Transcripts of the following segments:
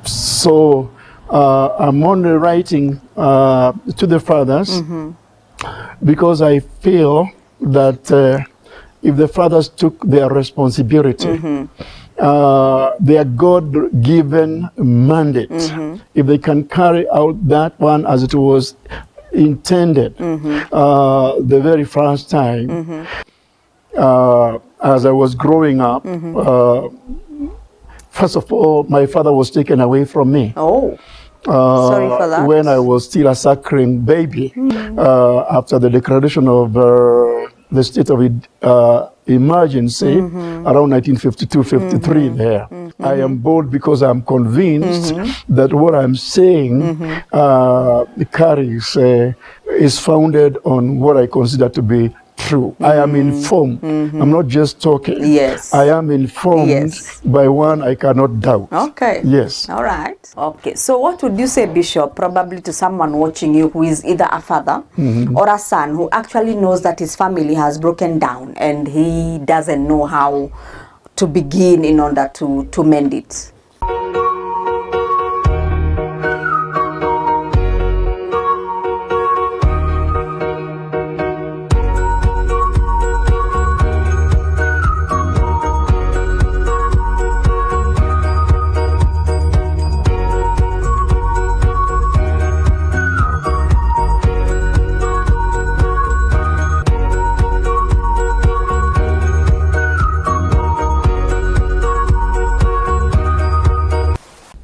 So I'm only writing to the fathers because I feel that if the fathers took their responsibility, their God-given mandate, if they can carry out that one as it was intended the very first time, as I was growing up, first of all, my father was taken away from me. Oh, sorry for that. When I was still a suckling baby, after the declaration of the state of emergency around 1952-53 there. I am bold because I'm convinced that what I'm saying carries is founded on what I consider to be true. I am informed. I'm not just talking. Yes. I am informed by one I cannot doubt. Okay. Yes. All right. Okay. So what would you say, Bishop, probably to someone watching you who is either a father or a son who actually knows that his family has broken down and he doesn't know how to begin in order to mend it?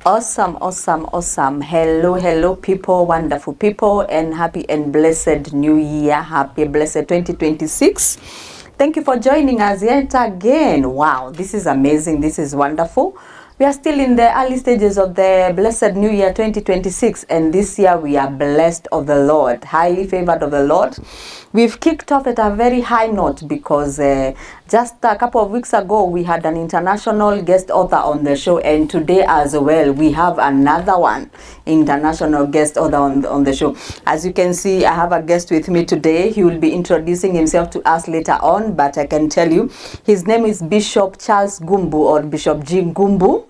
Awesome, awesome, awesome. Hello, hello, people, wonderful people, and happy and blessed new year. Happy blessed 2026. Thank you for joining us yet again. Wow, this is amazing. This is wonderful. We are still in the early stages of the blessed new year 2026, and this year we are blessed of the Lord, highly favored of the Lord. We've kicked off at a very high note because just a couple of weeks ago we had an international guest author on the show, and today as well we have another one, international guest author on the show. As you can see, I have a guest with me today. He will be introducing himself to us later on, but I can tell you his name is Bishop Charles Ngumbu, or Bishop G. Ngumbu.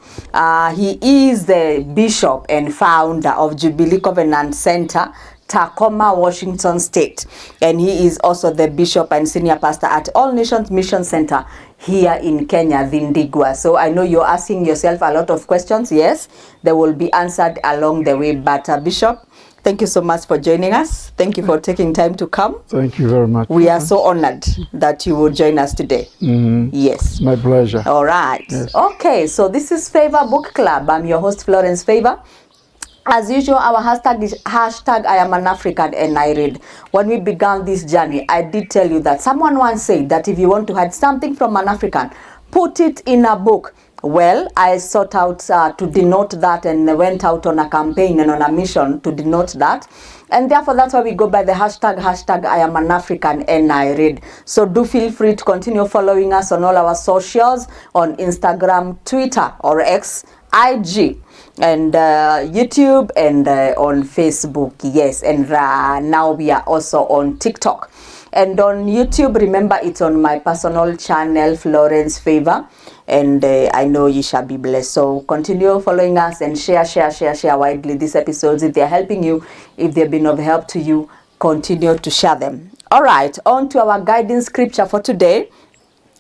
He is the bishop and founder of Jubilee Covenant Center, Tacoma, Washington State, and he is also the bishop and senior pastor at All Nations Mission Center here in Kenya, Vindigua. So I know you're asking yourself a lot of questions. Yes, they will be answered along the way. But Bishop, thank you so much for joining us. Thank you for taking time to come. Thank you very much. We are so honored that you will join us today. Yes. My pleasure. All right. Yes. Okay, so this is Favor Book Club. I'm your host, Florence Favor. As usual, our hashtag is hashtag I am an African and I read. When we began this journey, I did tell you that someone once said that if you want to hide something from an African, put it in a book. Well, I sought out to denote that and went out on a campaign and on a mission to denote that. And therefore, that's why we go by the hashtag I am an African and I read. So do feel free to continue following us on all our socials, on Instagram, Twitter, or X, IG, and YouTube, and on Facebook. Yes, and now we are also on TikTok. And on YouTube, remember, it's on my personal channel, Florence Favor. And I know you shall be blessed. So continue following us and share widely these episodes. If they're helping you, if they've been of help to you, continue to share them. All right, on to our guiding scripture for today.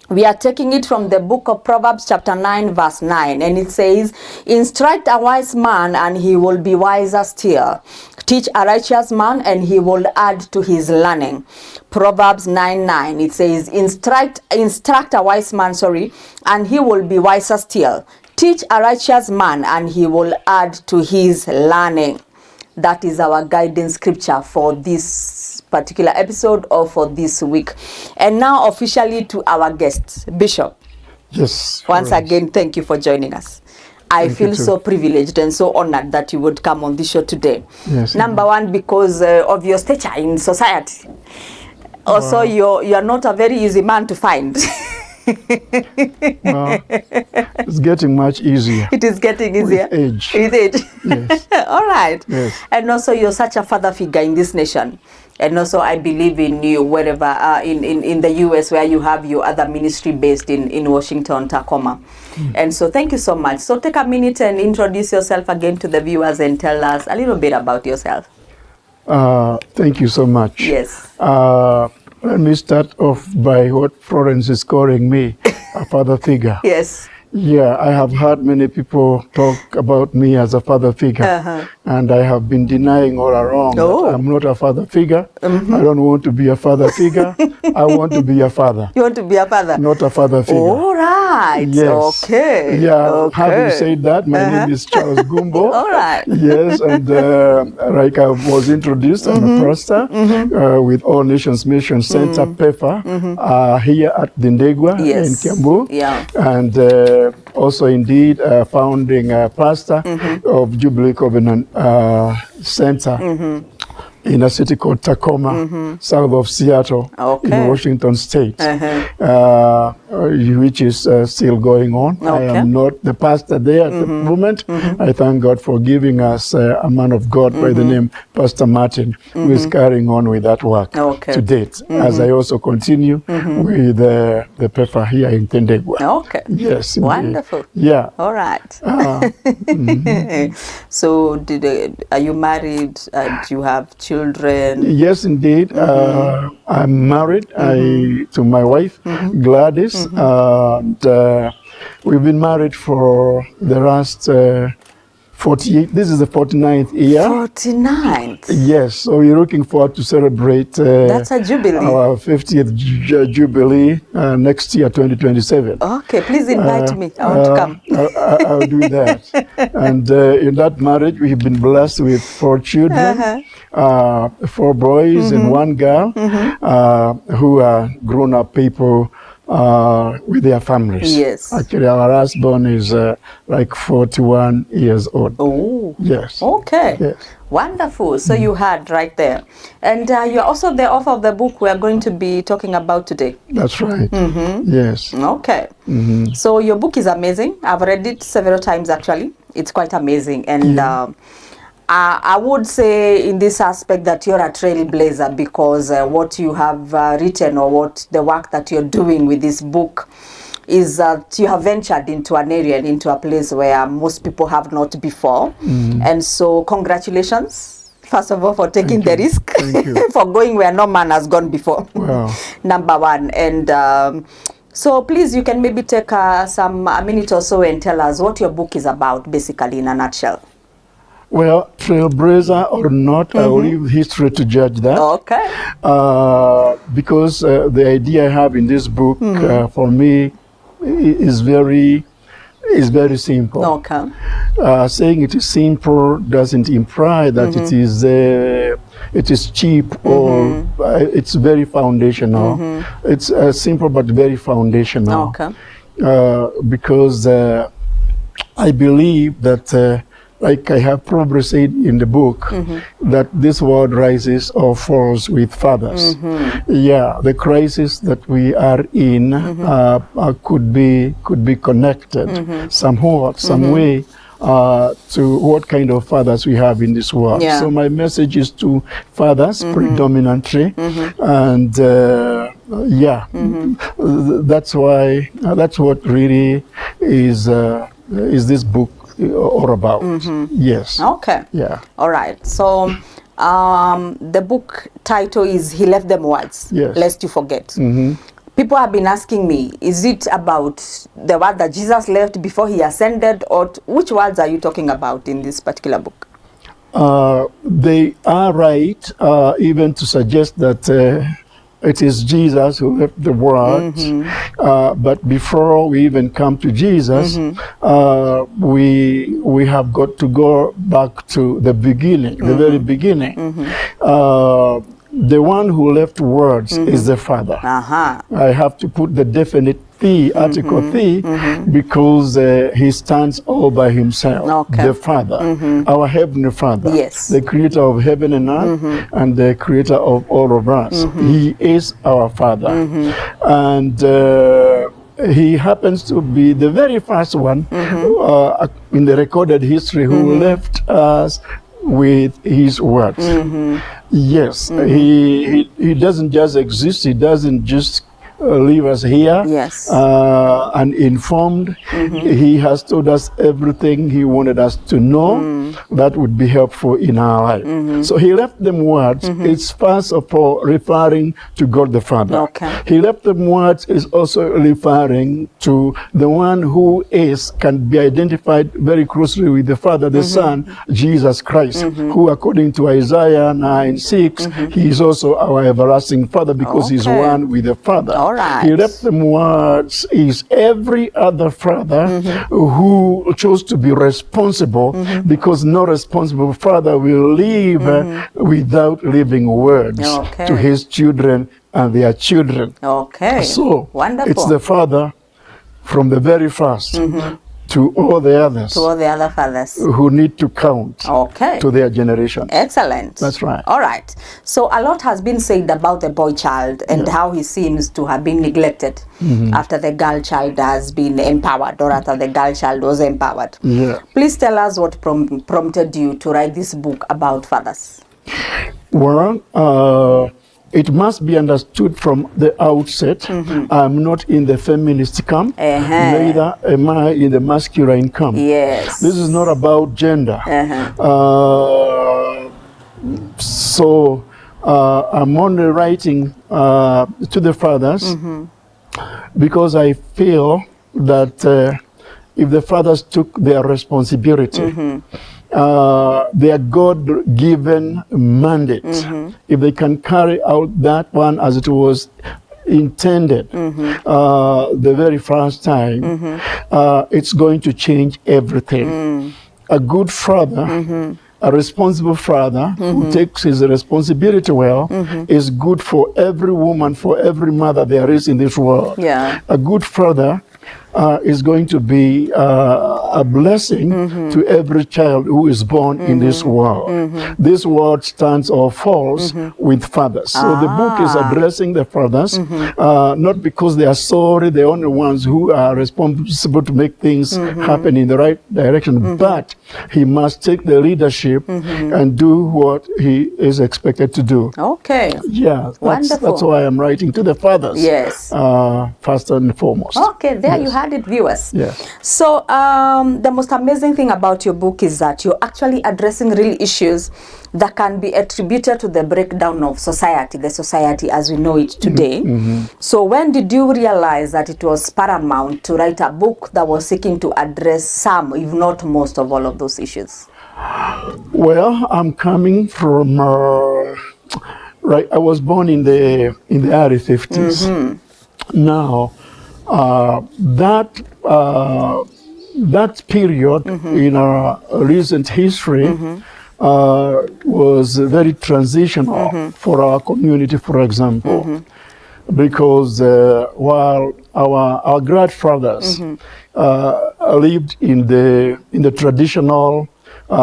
We are taking it from the book of Proverbs chapter 9 verse 9, and it says, instruct a wise man and he will be wiser still. Teach a righteous man and he will add to his learning. Proverbs 9:9, it says, instruct a wise man, and he will be wiser still. Teach a righteous man and he will add to his learning. That is our guiding scripture for this particular episode or for this week. And now officially to our guest, Bishop. Yes. Once again, thank you for joining us. I feel so privileged and so honored that you would come on this show today. Yes. Number one, because of your stature in society. Also, you're not a very easy man to find. Well, it's getting much easier. It is getting easier. With age. With age. Yes. All right. Yes. And also, you're such a father figure in this nation. And also, I believe in you wherever, in the US, where you have your other ministry based in Washington, Tacoma. And so thank you so much. So take a minute and introduce yourself again to the viewers and tell us a little bit about yourself. Thank you so much. Yes. Let me start off by what Florence is calling me, a father figure. Yes. Yeah, I have heard many people talk about me as a father figure, and I have been denying all along that I'm not a father figure. I don't want to be a father figure. I want to be a father. You want to be a father? Not a father figure. All right. Yes. Okay. Yeah, okay. having said that, my name is Charles Ngumbu. All right. Yes, and like I was introduced, I'm a pastor with All Nations Mission Center, PEFA, here at Dindegwa in Kiambu. Yeah. And also indeed founding pastor of Jubilee Covenant Center in a city called Tacoma, south of Seattle, in Washington State, which is still going on. I am not the pastor there at the moment. I thank God for giving us a man of God by the name Pastor Martin, who is carrying on with that work to date, as I also continue with the PEFA here in Tendegwa. Okay. Yes. Wonderful. Yeah. All right. So, are you married? Do you have children? Yes, indeed. I'm married to my wife, Gladys, and we've been married for the last 48. This is the 49th year. 49th. Yes, so we're looking forward to celebrate that's a jubilee. Our 50th jubilee next year, 2027. Okay, please invite me. I want to come. I'll do that. And in that marriage, we've been blessed with 4 children, 4 boys and 1 girl, who are grown-up people with their families. Yes. Actually, our last born is like 41 years old. Oh. Yes. Okay. Yes. Wonderful. So you had right there. And you're also the author of the book we are going to be talking about today. That's right. Yes. Okay. So your book is amazing. I've read it several times actually. It's quite amazing. And I would say in this aspect that you're a trailblazer because what you have written or what the work that you're doing with this book is that you have ventured into an area and into a place where most people have not before. And so congratulations, first of all, for taking the risk, for going where no man has gone before. Wow. Number one. And so please, you can maybe take a minute or so and tell us what your book is about, basically, in a nutshell. Well, trailblazer or not, I will leave history to judge that. Okay. Because the idea I have in this book, for me, is very simple. Okay. Saying it is simple doesn't imply that it is cheap or it's very foundational. It's simple but very foundational. Okay. Because I believe that like I have probably said in the book, that this world rises or falls with fathers. Yeah, the crisis that we are in could be connected somewhat, some way to what kind of fathers we have in this world. Yeah. So my message is to fathers predominantly, and that's why that's what really is this book all about. Yes. Okay. Yeah. All right. So the book title is He Left Them Words, Yes. Lest You Forget. People have been asking me, is it about the word that Jesus left before he ascended, or which words are you talking about in this particular book? They are right, even to suggest that it is Jesus who left the world. But before we even come to Jesus, we have got to go back to the beginning, the very beginning. The one who left words is the Father. I have to put the definite the article the, because he stands all by himself. The Father, our Heavenly Father, the Creator of heaven and earth, and the Creator of all of us. He is our Father, and he happens to be the very first one in the recorded history who left us with his words. Yes, he doesn't just exist. He doesn't just leave us here Yes. uninformed. He has told us everything he wanted us to know that would be helpful in our life. So he left them words. It's first of all referring to God the Father. Okay. He left them words is also referring to the one who can be identified very closely with the Father, the Son, Jesus Christ, who according to Isaiah 9:6, he is also our everlasting Father because he's Okay. one with the Father. All right. He left them words is every other father who chose to be responsible, because no responsible father will live without leaving words Okay. to his children and their children. Okay. So wonderful. it's the father from the very first to all the others To all the other fathers. who need to count Okay. to their generation. Excellent. That's right. All right. So a lot has been said about the boy child and how he seems to have been neglected after the girl child has been empowered, or after the girl child was empowered. Yeah. Please tell us what prompted you to write this book about fathers. Well, it must be understood from the outset, I'm not in the feminist camp, neither am I in the masculine camp. Yes. This is not about gender. So I'm only writing to the fathers because I feel that if the fathers took their responsibility, their God-given mandate, if they can carry out that one as it was intended the very first time, it's going to change everything. A good father, a responsible father who takes his responsibility well is good for every woman, for every mother there is in this world. Yeah. A good father is going to be a blessing to every child who is born in this world. This world stands or falls with fathers. So the book is addressing the fathers, not because they are sorry, the only ones who are responsible to make things happen in the right direction, but he must take the leadership and do what he is expected to do. Okay. Yeah, Wonderful. that's why I'm writing to the fathers. Yes. First and foremost. Okay, there you had it, viewers. Yes. So the most amazing thing about your book is that you're actually addressing real issues that can be attributed to the breakdown of society, the society as we know it today. So when did you realize that it was paramount to write a book that was seeking to address some, if not most, of all of those issues? Well, I'm coming from right. I was born in the early 50s. Now, that period in our recent history was very transitional for our community, for example, because while our grandfathers lived in the traditional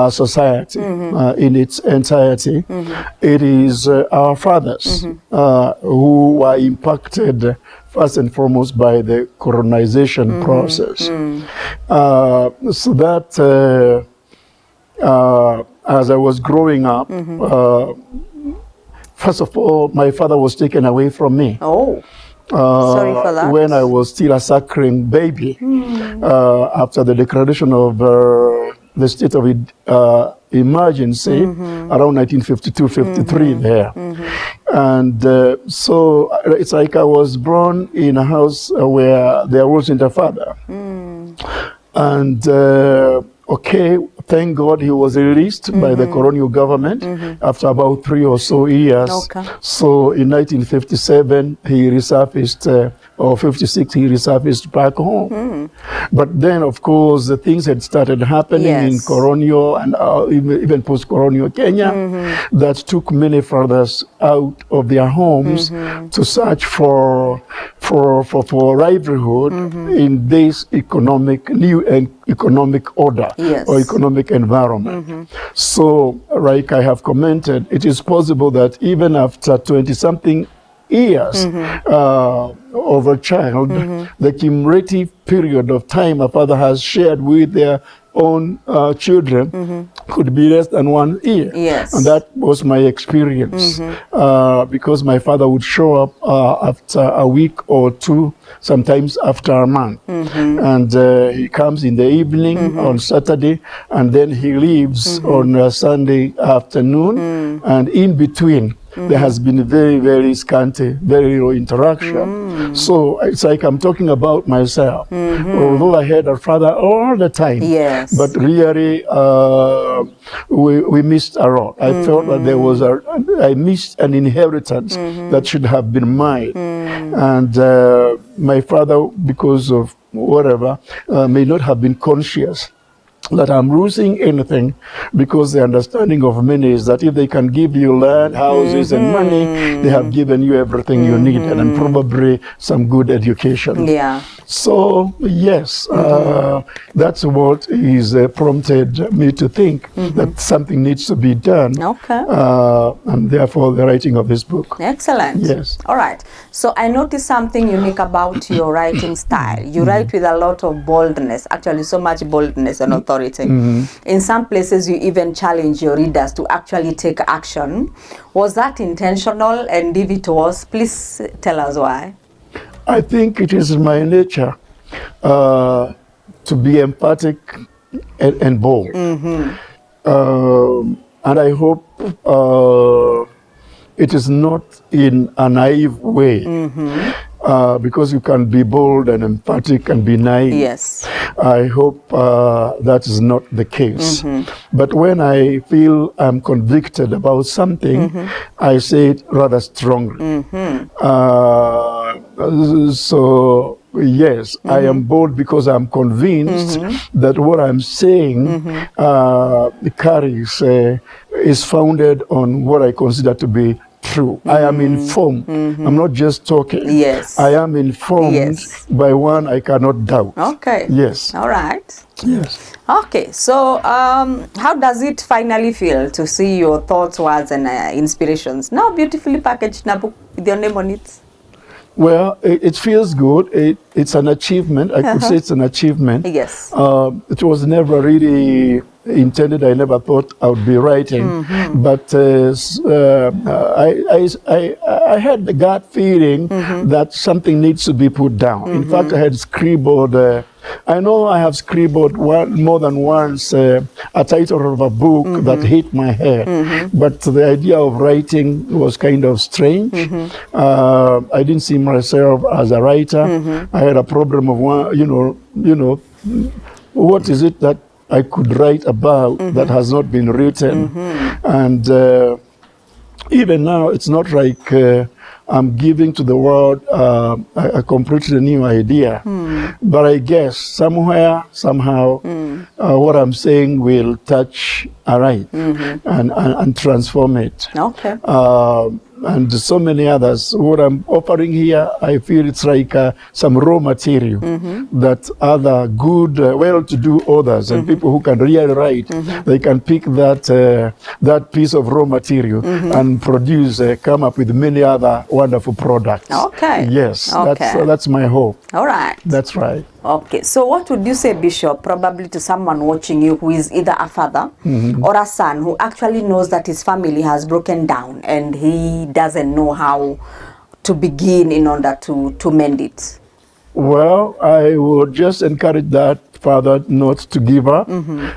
society in its entirety, it is our fathers who were impacted first and foremost by the colonization process. So that as I was growing up, first of all, my father was taken away from me. Oh, sorry for that. When I was still a suckling baby, after the declaration of the state of emergency around 1952-53 there. And so it's like I was born in a house where there wasn't a father. And okay, thank God he was released by the colonial government after about 3 or so years. Okay. So in 1957 he resurfaced, or 56 he resurfaced back home. But then of course the things had started happening in colonial and even post-colonial Kenya that took many fathers out of their homes to search for livelihood in this new economic order or economic environment. So, like I have commented, it is possible that even after 20-something years of a child, the cumulative period of time a father has shared with their own children could be less than 1 year. Yes. And that was my experience. Because my father would show up after a week or 2, sometimes after a month. And he comes in the evening on Saturday, and then he leaves on a Sunday afternoon. And in between, there has been very, very scanty, very low interaction. So it's like I'm talking about myself. Although I had a father all the time, Yes. but really we missed a lot. I felt that I missed an inheritance that should have been mine. And my father, because of whatever, may not have been conscious that I'm losing anything, because the understanding of many is that if they can give you land, houses, and money, they have given you everything you need, and probably some good education. Yeah. So, yes, that's what is prompted me to think that something needs to be done. Okay. And therefore, the writing of this book. Excellent. Yes. All right. So I noticed something unique about your writing style. You write with a lot of boldness, actually so much boldness and authority. In some places, you even challenge your readers to actually take action. Was that intentional? And if it was, please tell us why. I think it is my nature to be emphatic and bold. And I hope it is not in a naive way. Because you can be bold and emphatic and be naive. Yes. I hope that is not the case. But when I feel I'm convicted about something, I say it rather strongly. So, yes, I am bold because I'm convinced that what I'm saying carries, is founded on what I consider to be true. I am informed. I'm not just talking. Yes. I am informed by one I cannot doubt. Okay. Yes. All right. Yes. Okay. So, how does it finally feel to see your thoughts, words, and inspirations now beautifully packaged in a book with your name on it? Well, it feels good. It's an achievement. I could say it's an achievement. Yes. It was never really intended. I never thought I would be writing, but I had the gut feeling that something needs to be put down. In fact, I had scribbled. I know I have scribbled more than once a title of a book that hit my head, but the idea of writing was kind of strange. I didn't see myself as a writer. I had a problem of what is it that I could write about that has not been written, and even now it's not like I'm giving to the world a completely new idea, but I guess somewhere, somehow, what I'm saying will touch a right and transform it. Okay. And so many others. What I'm offering here, I feel it's like some raw material that other good, well-to-do authors and people who can really write, they can pick that piece of raw material and produce, come up with many other wonderful products. Okay. Yes, Okay. that's my hope. All right. That's right. Okay, so what would you say, Bishop, probably to someone watching you who is either a father or a son who actually knows that his family has broken down and he doesn't know how to begin in order to mend it? Well, I would just encourage that father not to give up.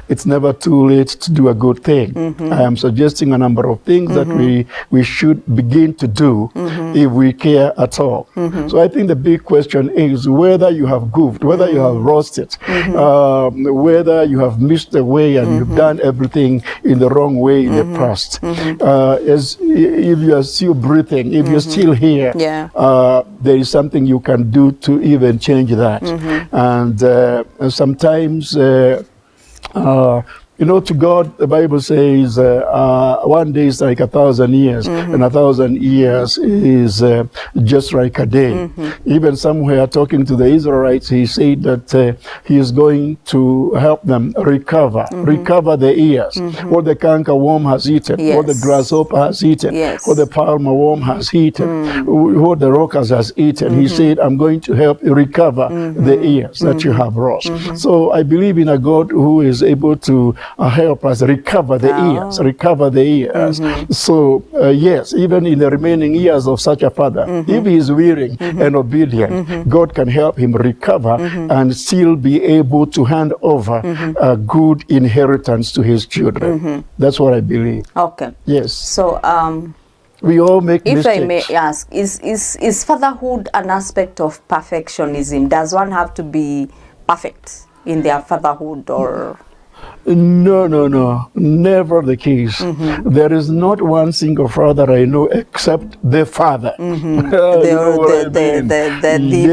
It's never too late to do a good thing. I am suggesting a number of things that we should begin to do if we care at all. So I think the big question is whether you have goofed, whether you have lost it, whether you have missed the way and you've done everything in the wrong way in the past. If you are still breathing, if you're still here, there is something you can do to even change that. And sometimes, to God, the Bible says, one day is like 1,000 years, and 1,000 years is just like a day. Even somewhere talking to the Israelites, he said that he is going to help them recover the years, what the canker worm has eaten, what the grasshopper has eaten, what the palmer worm has eaten, what the locust has eaten. He said, I'm going to help you recover the years that you have lost. So I believe in a God who is able to help us recover the years, recover the years. So yes, even in the remaining years of such a father, if he is willing and obedient, God can help him recover and still be able to hand over a good inheritance to his children. That's what I believe. Okay. Yes. So we all make if mistakes. I may ask, is fatherhood an aspect of perfectionism? Does one have to be perfect in their fatherhood, or? No, never the case. There is not one single father I know except the father. The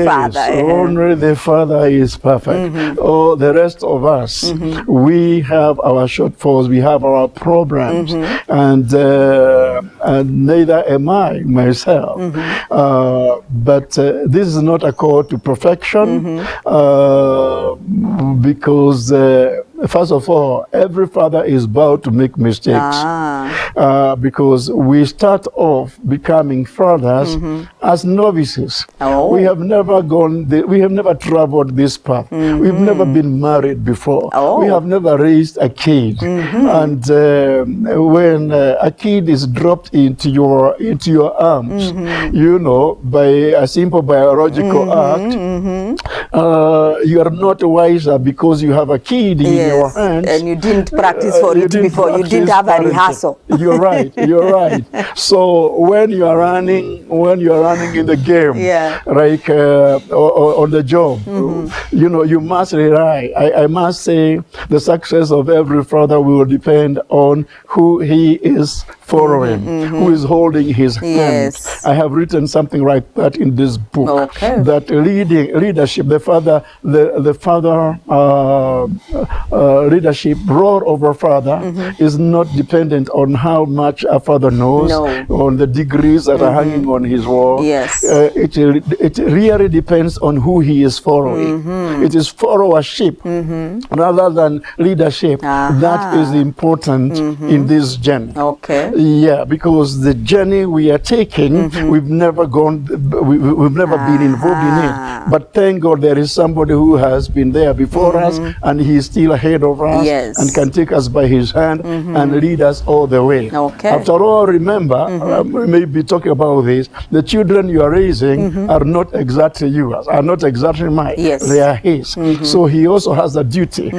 father. Only the father is perfect. Oh, the rest of us, we have our shortfalls, we have our problems, and neither am I myself. But this is not a call to perfection, because first of all, every father is bound to make mistakes, because we start off becoming fathers as novices. We have never we have never traveled this path. We've never been married before. We have never raised a kid. And when a kid is dropped into your arms, you know, by a simple biological act, you are not wiser because you have a kid in your hands. And you didn't practice for it before. You didn't have a rehearsal. You're right. So when you are running in the game, like on the job, you know, you must rely. I must say the success of every father will depend on who he is following, who is holding his hand. I have written something like that in this book. That leadership, the father leadership role of a father is not dependent on how much a father knows, on the degrees that are hanging on his wall. It really depends on who he is following. It is followership rather than leadership that is important in this journey. Yeah, because the journey we are taking, we've never been involved in it. But thank God there is somebody who has been there before us, and he is still ahead of us and can take us by his hand and lead us all the way. After all, remember, we may be talking about this, the children you are raising are not exactly yours, are not exactly mine. They are his. So he also has a duty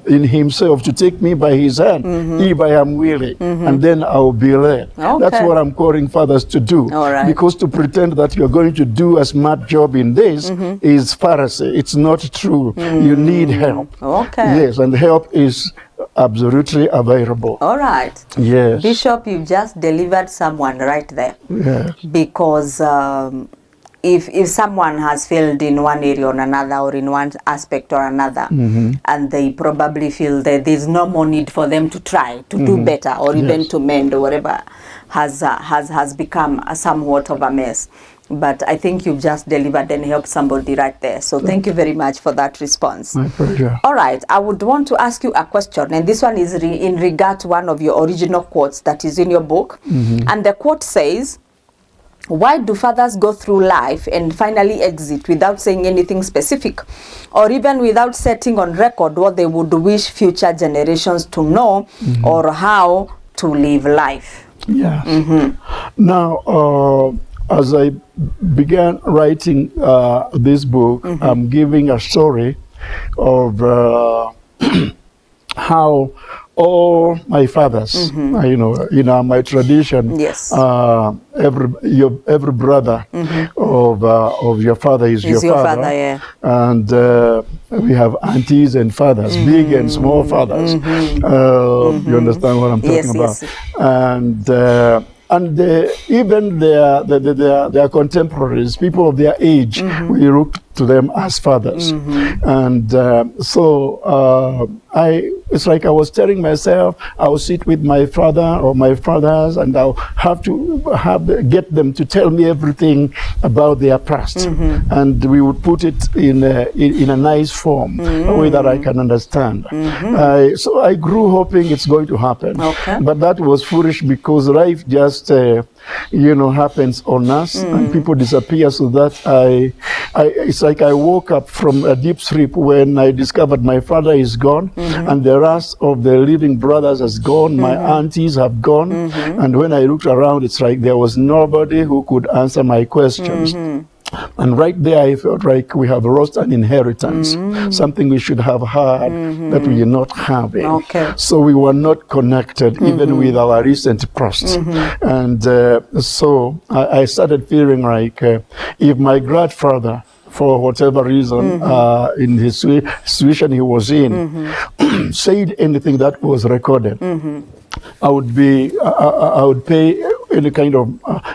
in himself to take me by his hand if I am willing, and then I will be led. That's what I'm calling fathers to do. Because to pretend that you're going to do a smart job in this is Pharisee. It's not true. You need help. Yes, and help is absolutely available. All right. Yes. Bishop, you just delivered someone right there. Because if someone has failed in one area or another, or in one aspect or another, and they probably feel that there's no more need for them to try to do better, or even to mend, or whatever has become somewhat of a mess. But I think you've just delivered and helped somebody right there. So thank you very much for that response. My pleasure. All right. I would want to ask you a question. And this one is in regard to one of your original quotes that is in your book. And the quote says, "Why do fathers go through life and finally exit without saying anything specific, or even without setting on record what they would wish future generations to know, or how to live life?" Now, as I began writing this book, I'm giving a story of how all my fathers, you know, my tradition, every brother of your father is your father, and we have aunties and fathers, big and small fathers. You understand what I'm talking about? And even their contemporaries, people of their age, we look to them as fathers. And it's like I was telling myself, I'll sit with my father or my fathers, and I'll have to get them to tell me everything about their past, and we would put it in a nice form, a way that I can understand. So I grew hoping it's going to happen, but that was foolish, because life just happens on us, and people disappear. So that it's like I woke up from a deep sleep when I discovered my father is gone, and the rest of the living brothers has gone, my aunties have gone, and when I looked around, it's like there was nobody who could answer my questions. And right there, I felt like we have lost an inheritance, something we should have had that we are not having. Okay. So we were not connected even with our recent past. And so I started feeling like if my grandfather, for whatever reason, in his situation he was in, said anything that was recorded, I would pay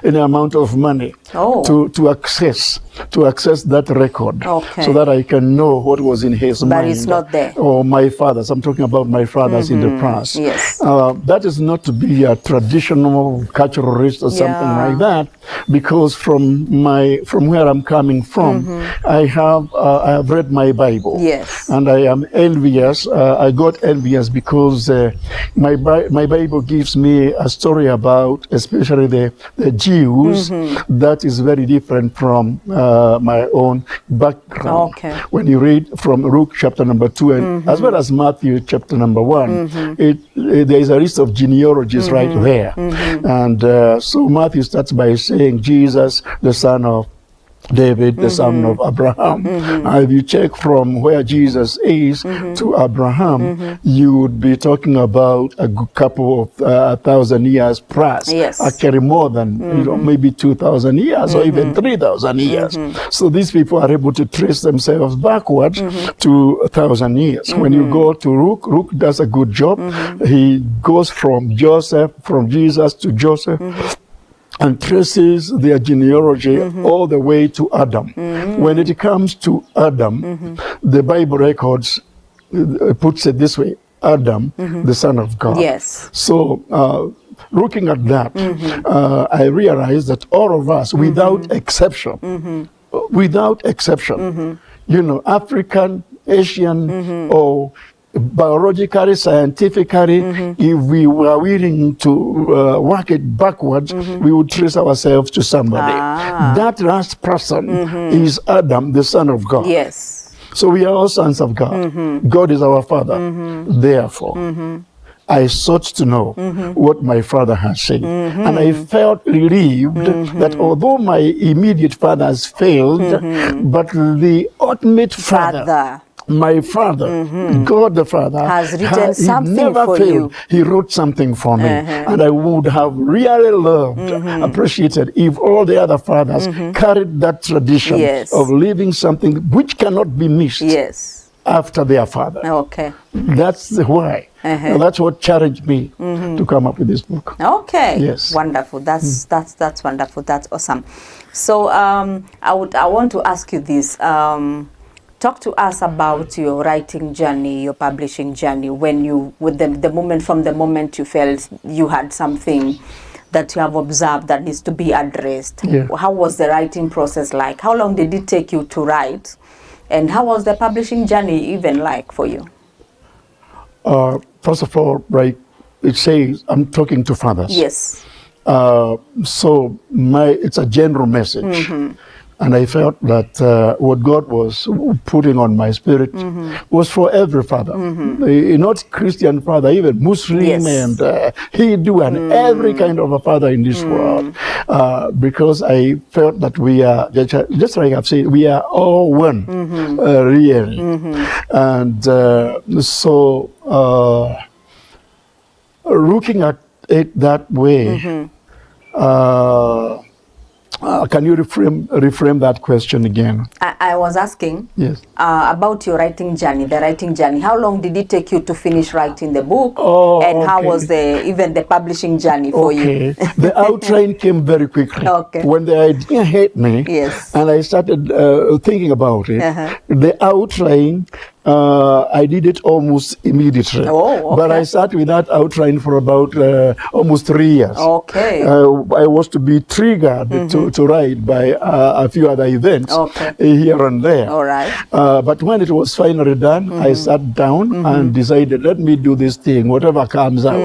any amount of money to access that record, so that I can know what was in his mind. But it's not there. Or my father's. I'm talking about my father's in the past. Yes. That is not to be a traditional culturalist or something like that, because from where I'm coming from, I have read my Bible. Yes. And I am envious. I got envious because my Bible gives me a story about, especially the Jews, that is very different from my own background. Okay. When you read from Luke chapter number 2 and as well as Matthew chapter number 1, there is a list of genealogies right there. And so Matthew starts by saying Jesus, the son of David, the son of Abraham. If you check from where Jesus is to Abraham, you would be talking about a couple of 1,000 years plus. Yes. Actually more than maybe 2,000 years or even 3,000 years. So these people are able to trace themselves backwards to 1,000 years. When you go to Luke does a good job. He goes from Jesus to Joseph, and traces their genealogy all the way to Adam. When it comes to Adam, the Bible records puts it this way: Adam, the son of God. Yes. So looking at that, I realized that all of us, without exception, you know, African, Asian, or biologically, scientifically, if we were willing to work it backwards, we would trace ourselves to somebody. That last person is Adam, the son of God. Yes. So we are all sons of God. God is our Father. Therefore, I sought to know what my father had said. And I felt relieved that although my immediate fathers failed, but the ultimate father, my father, God the Father, has written something he never for failed. you. He wrote something for me. And I would have really loved, appreciated if all the other fathers carried that tradition of leaving something which cannot be missed after their father. Okay. That's why. That's what challenged me to come up with this book. Okay. Yes. Wonderful. That's wonderful. That's awesome. So I want to ask you this. Talk to us about your writing journey, your publishing journey, when you, with the moment you felt you had something that you have observed that needs to be addressed. How was the writing process like? How long did it take you to write? And how was the publishing journey even like for you? First of all, right, it says I'm talking to fathers. Yes. So it's a general message. And I felt that what God was putting on my spirit was for every father. Not Christian father, even Muslim and Hindu and every kind of a father in this world. Because I felt that we are, just like I've said, we are all one, really. And so looking at it that way, can you reframe that question again? I was asking about your writing journey, the writing journey. How long did it take you to finish writing the book? And how was even the publishing journey for you? The outline came very quickly. When the idea hit me, and I started thinking about it, the outline, I did it almost immediately. But I sat with that outline for about almost 3 years. I was to be triggered to write by a few other events here and there. But when it was finally done, I sat down and decided, let me do this thing, whatever comes out.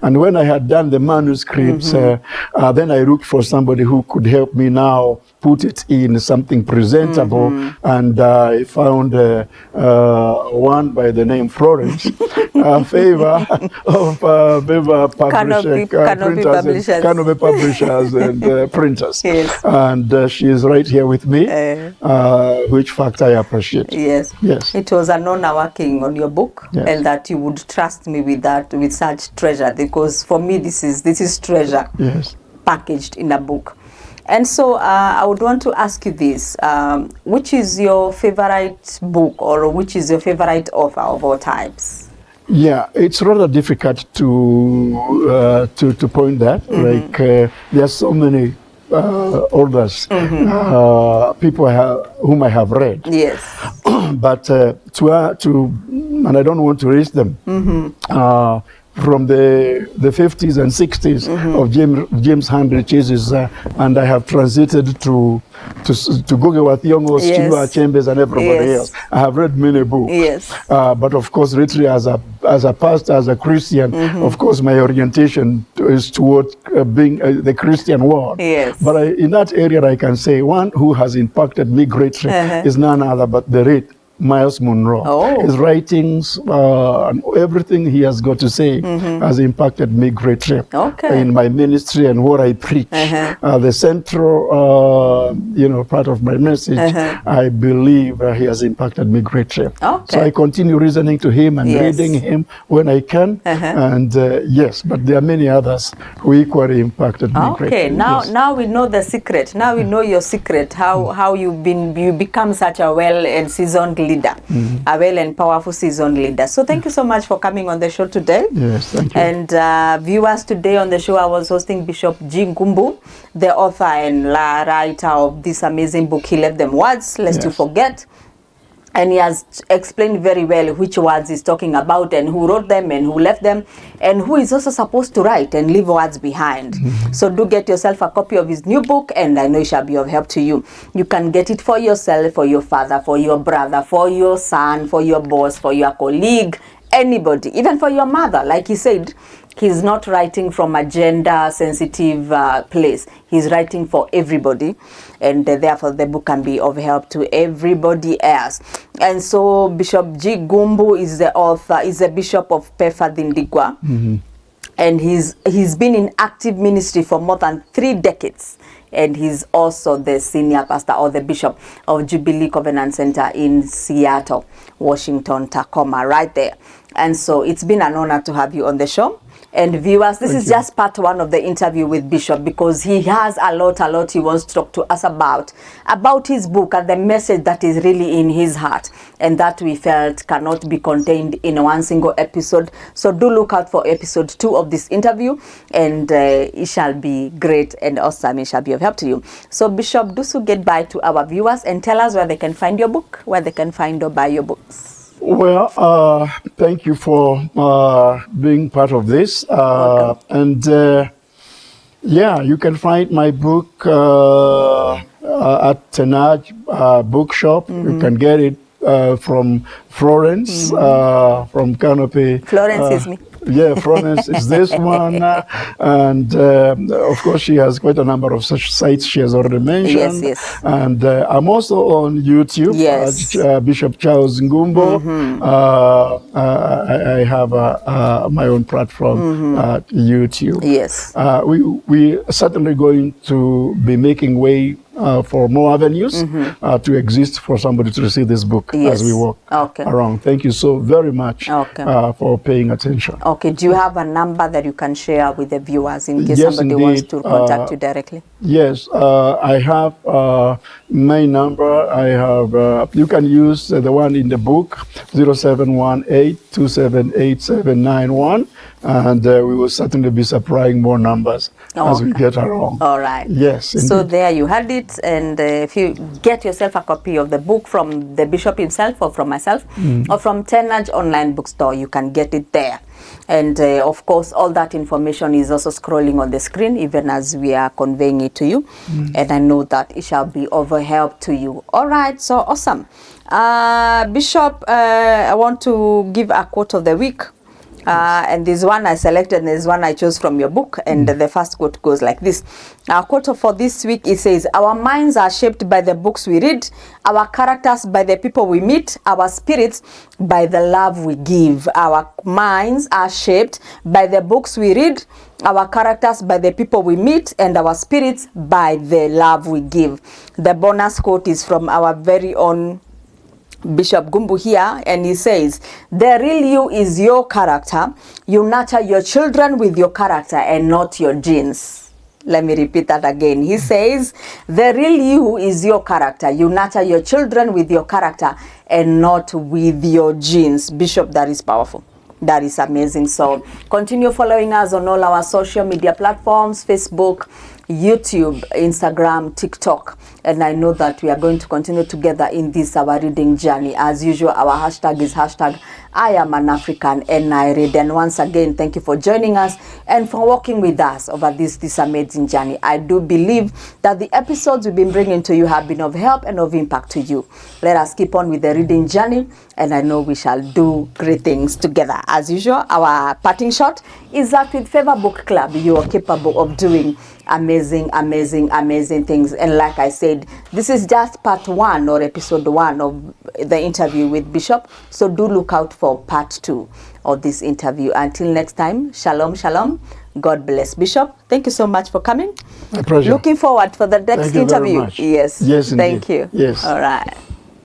And when I had done the manuscripts, then I looked for somebody who could help me now put it in something presentable, and I found one by the name Florence, Favor of Favor Canopy Publishers. Canopy Publishers and printers. Yes. And she is right here with me, which fact I appreciate. Yes. Yes. It was an honor working on your book, Yes. and that you would trust me with that, with such treasure, because for me this is treasure. Yes. Packaged in a book. And so I would want to ask you this, which is your favorite book, or which is your favorite author of all times? Yeah, it's rather difficult to point that. Like there are so many authors, people whom I have read. Yes. But to and I don't want to raise them. From the 50s and 60s of James Henry Chase's, and I have transited to Gugewa Thiong'o's, Yes. Chinua Achembe's, and everybody Yes. else. I have read many books. Yes. But of course, literally as a pastor, as a Christian, of course, my orientation is toward being the Christian world. Yes. But in that area, I can say one who has impacted me greatly is none other but the late Miles Monroe. Oh. His writings and everything he has got to say has impacted me greatly in my ministry and what I preach. The central, part of my message, I believe he has impacted me greatly. So I continue listening to him and reading him when I can. And yes, but there are many others who equally impacted me greatly. Okay, now Yes. now we know the secret. Now we know your secret. How you become such a well and seasoned leader, a well and powerful seasoned leader. So thank you so much for coming on the show today. Yes, thank you. And viewers, today on the show I was hosting Bishop G. Ngumbu, the author and writer of this amazing book, He Left Them Words, Lest You Forget. And he has explained very well which words he's talking about, and who wrote them, and who left them, and who is also supposed to write and leave words behind. So do get yourself a copy of his new book, and I know it shall be of help to you. You can get it for yourself, for your father, for your brother, for your son, for your boss, for your colleague, anybody, even for your mother. Like he said, he's not writing from a gender-sensitive place. He's writing for everybody, and therefore the book can be of help to everybody else. And so Bishop G. Ngumbu is the author, is the Bishop of Pefa-Dindigwa, and he's been in active ministry for more than 3 decades. And he's also the senior pastor or the bishop of Jubilee Covenant Center in Seattle, Washington, Tacoma, right there. And so it's been an honor to have you on the show. And viewers, this is just part one of the interview with Bishop, because he has a lot he wants to talk to us about his book and the message that is really in his heart, and that we felt cannot be contained in one single episode. So do look out for episode 2 of this interview, and it shall be great and awesome. It shall be of help to you. So Bishop, do so get by to our viewers and tell us where they can find your book, where they can find or buy your books. Well, thank you for being part of this. And you can find my book at Tenaj Bookshop. You can get it from Florence, from Canopy. Florence is me. Yeah, Florence is this one. And of course, she has quite a number of such sites she has already mentioned. Yes. And I'm also on YouTube. Yes. Bishop Charles Ngumbu. I have my own platform at YouTube. Yes. We are certainly going to be making way for more avenues to exist for somebody to receive this book as we walk around. Thank you so very much for paying attention. Okay, do you have a number that you can share with the viewers in case somebody wants to contact you directly? Yes, I have my number. I have, you can use the one in the book, 0718-278-791, and we will certainly be supplying more numbers as we get along. All right. Yes. Indeed. So there you had it, and if you get yourself a copy of the book from the bishop himself, or from myself, or from Tenaj online bookstore, you can get it there. And of course, all that information is also scrolling on the screen, even as we are conveying it to you. And I know that it shall be of help to you. All right, so awesome. Bishop, I want to give a quote of the week And there's one I selected and there's one I chose from your book. And the first quote goes like this. Our quote for this week, it says, our minds are shaped by the books we read, our characters by the people we meet, our spirits by the love we give. Our minds are shaped by the books we read, our characters by the people we meet, and our spirits by the love we give. The bonus quote is from our very own Bishop Ngumbu here, and he says, the real you is your character. You nurture your children with your character and not your genes. Let me repeat that again. He says, the real you is your character. You nurture your children with your character and not with your genes. Bishop, that is powerful. That is amazing. So continue following us on all our social media platforms, Facebook, YouTube, Instagram, TikTok. And I know that we are going to continue together in this, our reading journey. As usual, our hashtag is hashtag I am an African and I read. And once again, thank you for joining us and for walking with us over this amazing journey. I do believe that the episodes we've been bringing to you have been of help and of impact to you. Let us keep on with the reading journey, and I know we shall do great things together. As usual, our parting shot is that with Favor Book Club, you are capable of doing amazing things. And like I said, this is just part 1 or episode 1 of the interview with Bishop. So do look out for part 2 of this interview. Until next time, shalom, shalom. God bless. Bishop, thank you so much for coming. My pleasure. Looking forward for the next interview. Yes. Yes, indeed. Thank you. Yes. All right.